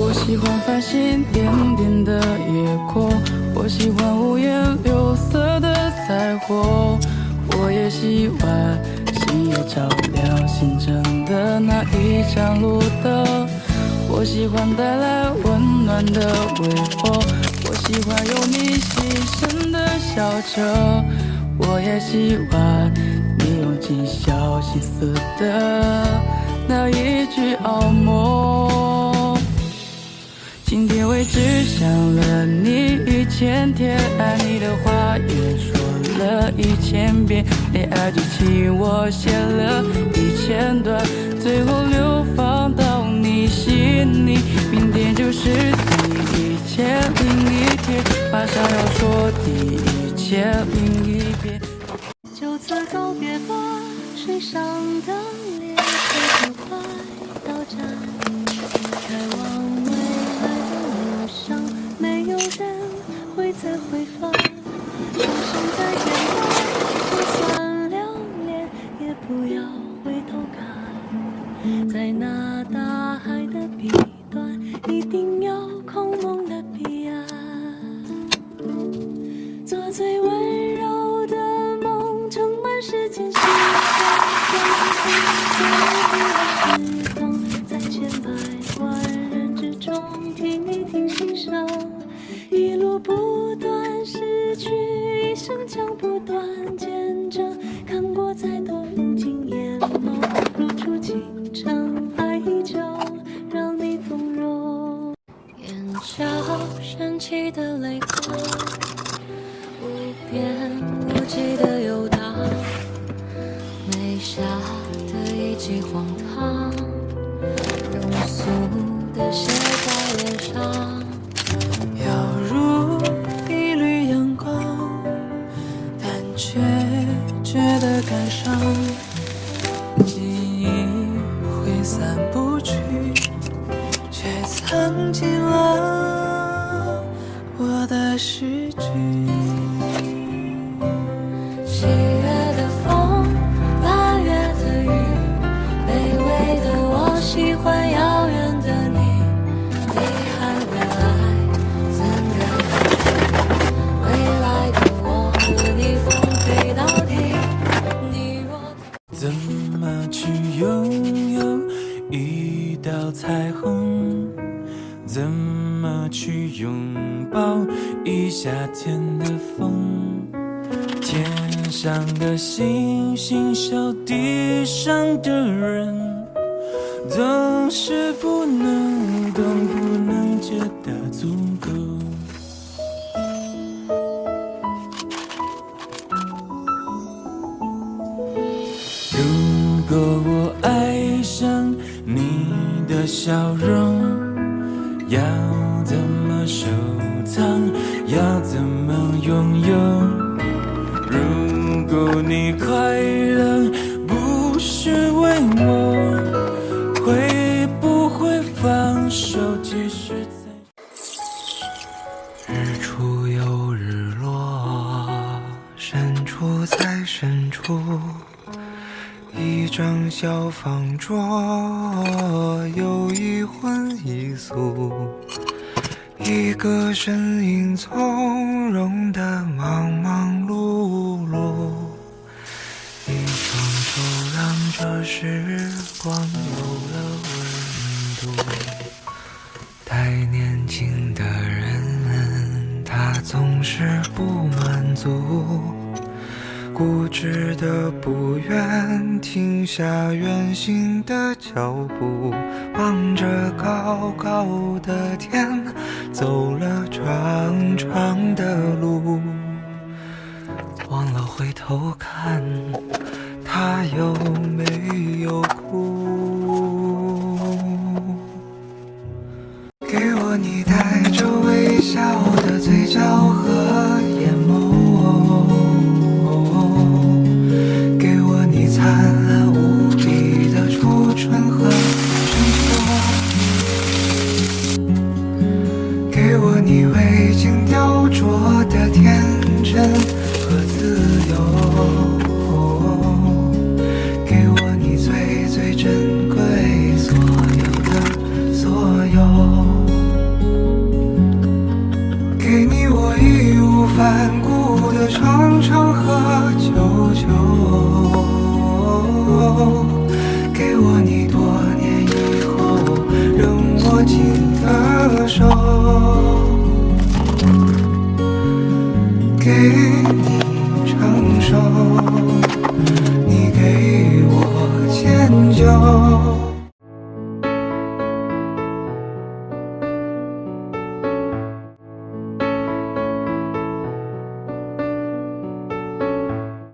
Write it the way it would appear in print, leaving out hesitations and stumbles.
我喜欢繁星点点的夜空，我喜欢五颜六色的彩虹，我也喜欢星夜照亮星辰的那一盏路灯，我喜欢带来温暖的微风，我喜欢有你细声的笑声，我也喜欢你用尽小心思的那一句傲梦。今天为止想了你1000天，爱你的话也说了1000遍，恋爱剧情我写了1000段，最后流放到你心里。明天就是第1001天，马上要说第1001遍。就此告别吧，水上的列车就快到站，开往未来的路上，没有人会再回返。人生再简单，就算留恋，也不要回头看。在那大海的彼端，一定有空梦的彼岸。做最温柔的梦，盛满世间喜欢，在千百万人之中听一听心声，一路不断逝去，一生将不断见证，看过再多风景，眼眸露出清澈，爱依旧让你动容，眼角升起的泪光，无边无际的游荡，美下的一记荒唐，庸俗的写在脸上，要如一缕阳光，但却觉得感伤，记忆挥散不去，却藏进了我的诗句。7月的风，8月的雨，卑微的我喜欢遥远的你，你还未来，怎敢未来的我和你奉陪到底，你若怎么去拥有一道彩虹？怎么去拥抱一夏天的风？天上的星星笑地上的人，总是不能懂，不能觉得足够。如果我爱上你的笑容，要怎么收藏？要怎么拥有？如果你快乐不是为我，会不会放手？即使在日出有日落，深处在深处，一张小方桌，有一荤一素，一个身影从容的忙忙碌碌，一双手让这时光有了温度。太年轻的人，他总是不满足，固执的不愿停下远行的脚步，望着高高的天，走了长长的路，忘了回头看，他有没有哭？给我你带着微笑的嘴角和眼眸，给我你灿烂无比的初春和深秋，给我你未经雕琢的天真和自由，给我你最最珍贵所有的所有。求，给我你多年以后仍握紧的手，给